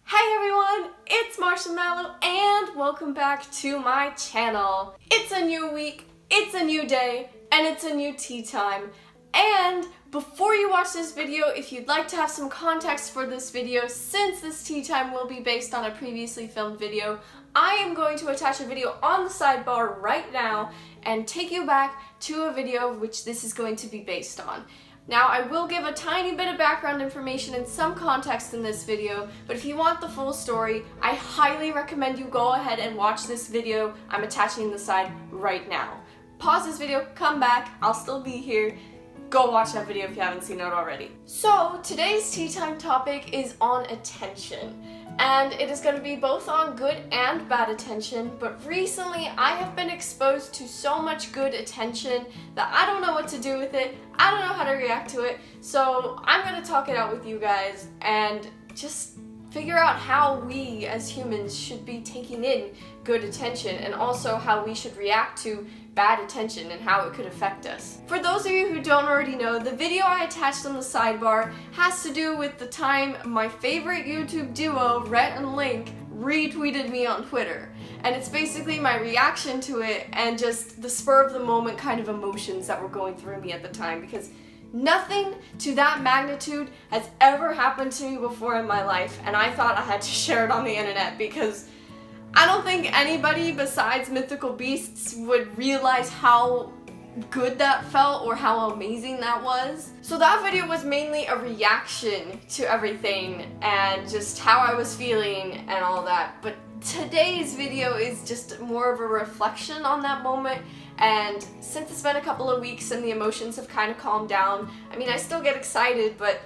Hey everyone, it's Marsha Mallow and welcome back to my channel. It's a new week, it's a new day, and it's a new tea time. And before you watch this video, if you'd like to have some context for this video, since this tea time will be based on a previously filmed video, I am going to attach a video on the sidebar right now and take you back to a video which this is going to be based on. Now, I will give a tiny bit of background information and some context in this video, but if you want the full story, I highly recommend you go ahead and watch this video I'm attaching in the side right now. Pause this video, come back, I'll still be here. Go watch that video if you haven't seen it already. So, today's tea time topic is on attention. And it is going to be both on good and bad attention, but recently I have been exposed to so much good attention that I don't know what to do with it, I don't know how to react to it, so I'm going to talk it out with you guys and just figure out how we as humans should be taking in good attention and also how we should react to bad attention and how it could affect us. For those of you who don't already know, the video I attached on the sidebar has to do with the time my favorite YouTube duo, Rhett and Link, retweeted me on Twitter. And it's basically my reaction to it and just the spur of the moment kind of emotions that were going through me at the time, because nothing to that magnitude has ever happened to me before in my life, and I thought I had to share it on the internet because I don't think anybody besides mythical beasts would realize how good that felt or how amazing that was. So that video was mainly a reaction to everything and just how I was feeling and all that. But today's video is just more of a reflection on that moment. And since it's been a couple of weeks and the emotions have kind of calmed down, I mean, I still get excited, but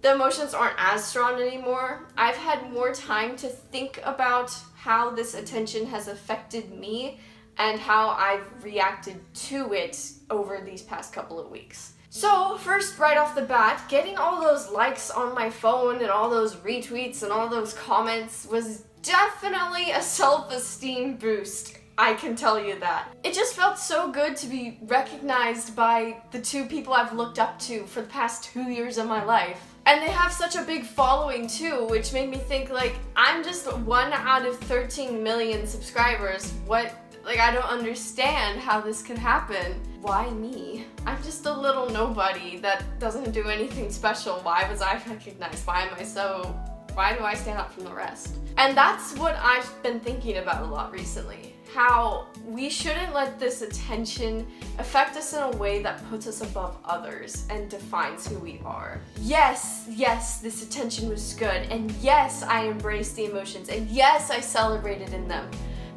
the emotions aren't as strong anymore. I've had more time to think about how this attention has affected me and how I've reacted to it over these past couple of weeks. So first, right off the bat, getting all those likes on my phone and all those retweets and all those comments was definitely a self-esteem boost. I can tell you that. It just felt so good to be recognized by the two people I've looked up to for the past 2 years of my life. And they have such a big following too, which made me think, like, I'm just 1 out of 13 million subscribers. I don't understand how this could happen. Why me? I'm just a little nobody that doesn't do anything special. Why was I recognized? Why do I stand out from the rest? And that's what I've been thinking about a lot recently. How we shouldn't let this attention affect us in a way that puts us above others and defines who we are. Yes, this attention was good, and yes, I embraced the emotions, and yes, I celebrated in them.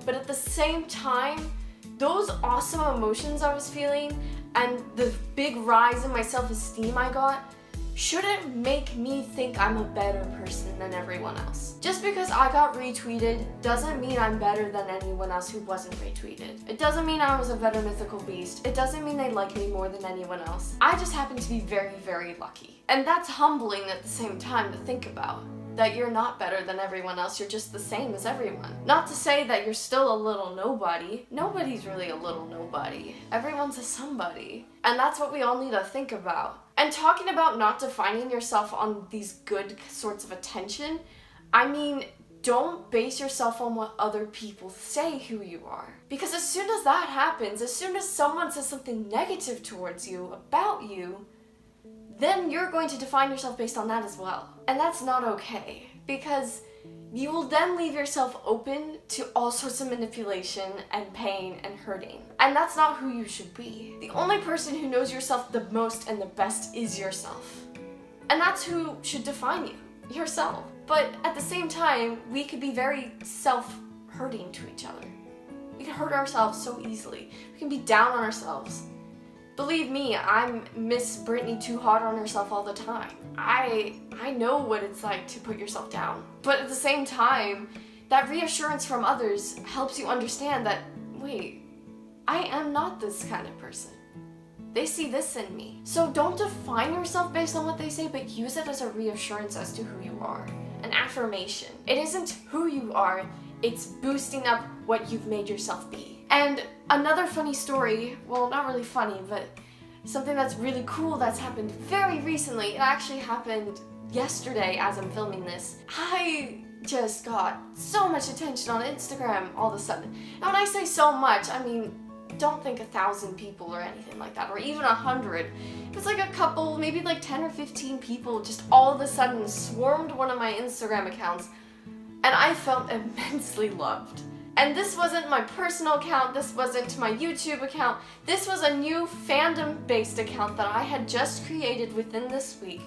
But at the same time, those awesome emotions I was feeling and the big rise in my self-esteem I got shouldn't make me think I'm a better person than everyone else. Just because I got retweeted doesn't mean I'm better than anyone else who wasn't retweeted. It doesn't mean I was a better mythical beast. It doesn't mean they like me more than anyone else. I just happen to be very, very lucky. And that's humbling at the same time to think about. That you're not better than everyone else, you're just the same as everyone. Not to say that you're still a little nobody. Nobody's really a little nobody. Everyone's a somebody. And that's what we all need to think about. And talking about not defining yourself on these good sorts of attention, I mean, don't base yourself on what other people say who you are. Because as soon as that happens, as soon as someone says something negative towards you, about you, then you're going to define yourself based on that as well. And that's not okay, because you will then leave yourself open to all sorts of manipulation and pain and hurting. And that's not who you should be. The only person who knows yourself the most and the best is yourself. And that's who should define you, yourself. But at the same time, we could be very self-hurting to each other. We can hurt ourselves so easily. We can be down on ourselves. Believe me, I'm Miss Brittany too hard on herself all the time. I know what it's like to put yourself down. But at the same time, that reassurance from others helps you understand that, wait, I am not this kind of person. They see this in me. So don't define yourself based on what they say, but use it as a reassurance as to who you are. An affirmation. It isn't who you are, it's boosting up what you've made yourself be. And another funny story, well, not really funny, but something that's really cool that's happened very recently. It actually happened yesterday as I'm filming this. I just got so much attention on Instagram all of a sudden. And when I say so much, I mean, don't think 1,000 people or anything like that, or even 100. It's like a couple, maybe like 10 or 15 people just all of a sudden swarmed one of my Instagram accounts, and I felt immensely loved. And this wasn't my personal account, this wasn't my YouTube account, this was a new fandom-based account that I had just created within this week.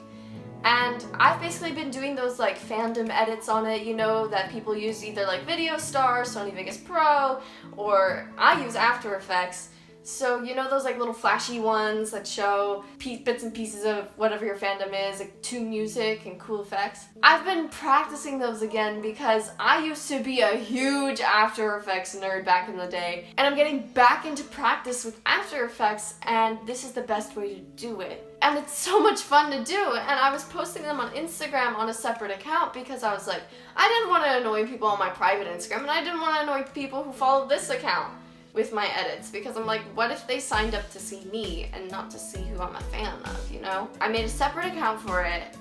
And I've basically been doing those like fandom edits on it, you know, that people use either like Video Star, Sony Vegas Pro, or I use After Effects. So, you know, those like little flashy ones that show bits and pieces of whatever your fandom is, like tune music and cool effects. I've been practicing those again because I used to be a huge After Effects nerd back in the day, and I'm getting back into practice with After Effects, and this is the best way to do it. And it's so much fun to do, and I was posting them on Instagram on a separate account because I was like, I didn't want to annoy people on my private Instagram, and I didn't want to annoy people who follow this account with my edits, because I'm like, what if they signed up to see me and not to see who I'm a fan of, you know? I made a separate account for it,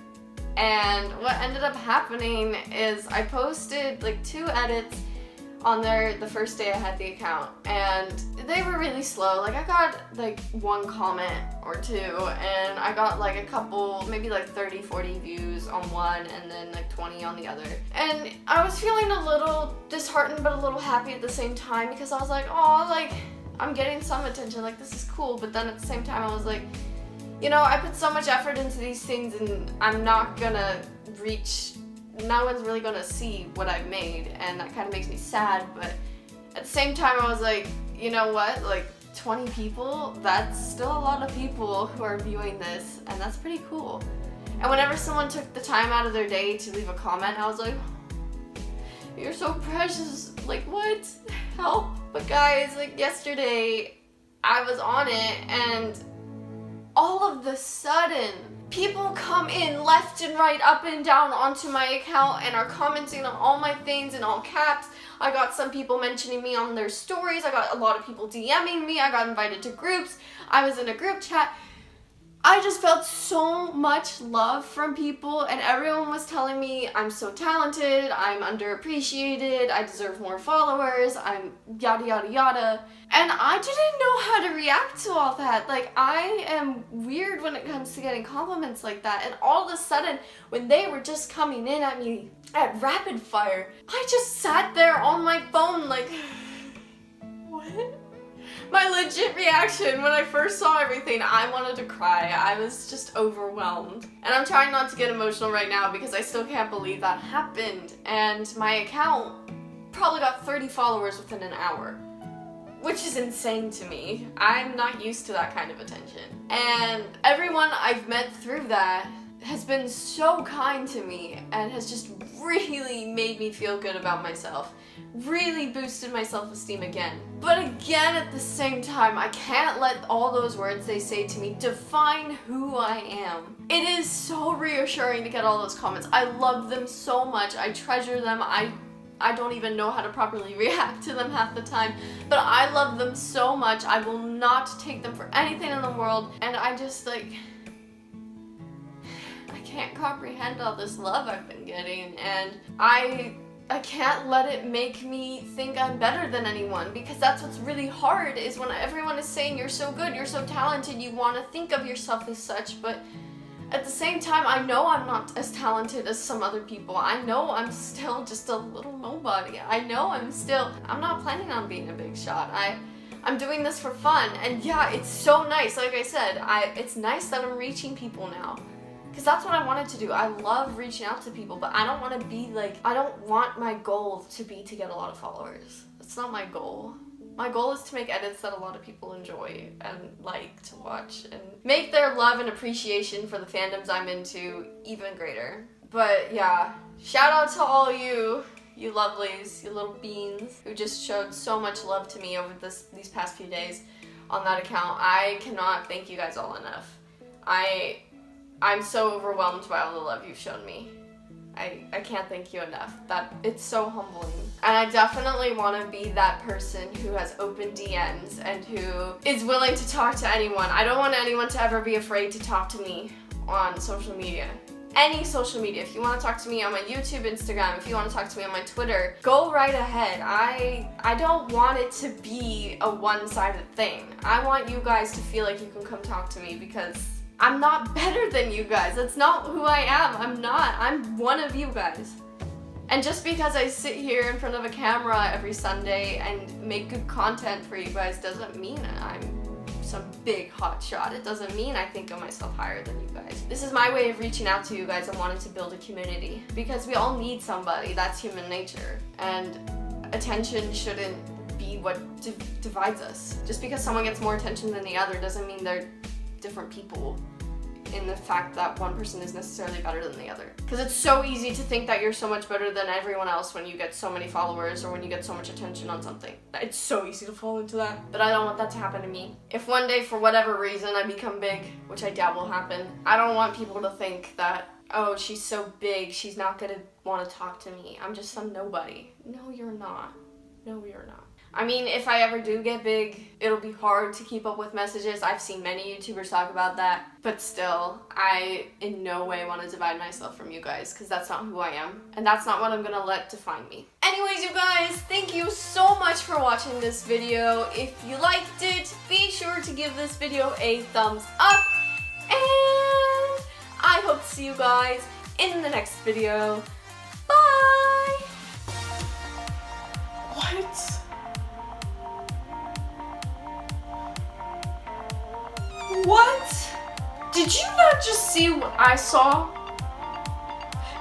and what ended up happening is I posted like 2 edits on there the first day I had the account, and they were really slow. Like, I got like 1 comment or 2, and I got like a couple, maybe like 30, 40 views on one, and then like 20 on the other. And I was feeling a little disheartened but a little happy at the same time, because I was like, oh, like, I'm getting some attention, like, this is cool. But then at the same time I was like, you know, I put so much effort into these things, and I'm not gonna reach, no one's really gonna see what I've made, and that kind of makes me sad. But at the same time I was like, you know what, like 20 people, that's still a lot of people who are viewing this, and that's pretty cool. And whenever someone took the time out of their day to leave a comment, I was like, you're so precious, like, what? Help. But guys, like, yesterday I was on it, and all of the sudden people come in left and right, up and down onto my account, and are commenting on all my things in all caps. I got some people mentioning me on their stories. I got a lot of people DMing me. I got invited to groups. I was in a group chat. I just felt so much love from people, and everyone was telling me I'm so talented, I'm underappreciated, I deserve more followers, I'm yada yada yada. And I didn't know how to react to all that. Like, I am weird when it comes to getting compliments like that, and all of a sudden, when they were just coming in at me at rapid fire, I just sat there on my phone like, what? My legit reaction when I first saw everything, I wanted to cry. I was just overwhelmed. And I'm trying not to get emotional right now because I still can't believe that happened. And my account probably got 30 followers within an hour, which is insane to me. I'm not used to that kind of attention. And everyone I've met through that has been so kind to me and has just really made me feel good about myself. Really boosted my self-esteem again. But again, at the same time, I can't let all those words they say to me define who I am. It is so reassuring to get all those comments. I love them so much. I treasure them. I don't even know how to properly react to them half the time, but I love them so much. I will not take them for anything in the world, and I just, like, I can't comprehend all this love I've been getting, and I can't let it make me think I'm better than anyone, because that's what's really hard, is when everyone is saying you're so good, you're so talented, you want to think of yourself as such, but at the same time, I know I'm not as talented as some other people. I know I'm still just a little nobody. I know I'm not planning on being a big shot. I'm doing this for fun, and yeah, it's so nice. Like I said, it's nice that I'm reaching people now, because that's what I wanted to do. I love reaching out to people, but I don't want to be like, I don't want my goal to be to get a lot of followers. That's not my goal. My goal is to make edits that a lot of people enjoy and like to watch, and make their love and appreciation for the fandoms I'm into even greater. But yeah, shout out to all you lovelies, you little beans, who just showed so much love to me over these past few days on that account. I cannot thank you guys all enough. I'm so overwhelmed by all the love you've shown me. I can't thank you enough. It's so humbling. And I definitely want to be that person who has open DMs and who is willing to talk to anyone. I don't want anyone to ever be afraid to talk to me on social media. any social media. If you want to talk to me on my YouTube, Instagram, if you want to talk to me on my Twitter, go right ahead. I don't want it to be a one-sided thing. I want you guys to feel like you can come talk to me because I'm not better than you guys. That's not who I am. I'm not. I'm one of you guys. And just because I sit here in front of a camera every Sunday and make good content for you guys doesn't mean I'm some big hot shot. It doesn't mean I think of myself higher than you guys. This is my way of reaching out to you guys and wanting to build a community because we all need somebody. That's human nature. And attention shouldn't be what divides us. Just because someone gets more attention than the other doesn't mean they're different people in the fact that one person is necessarily better than the other. Because it's so easy to think that you're so much better than everyone else when you get so many followers or when you get so much attention on something. It's so easy to fall into that. But I don't want that to happen to me. If one day, for whatever reason, I become big, which I doubt will happen, I don't want people to think that, oh, she's so big, she's not gonna want to talk to me. I'm just some nobody. No, you're not. No, you're not. I mean, if I ever do get big, it'll be hard to keep up with messages. I've seen many YouTubers talk about that. But still, I in no way want to divide myself from you guys because that's not who I am. And that's not what I'm going to let define me. Anyways, you guys, thank you so much for watching this video. If you liked it, be sure to give this video a thumbs up. And I hope to see you guys in the next video. Bye! What? What? Did you not just see what I saw?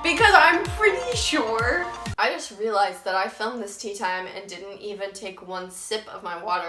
Because I'm pretty sure. I just realized that I filmed this tea time and didn't even take one sip of my water.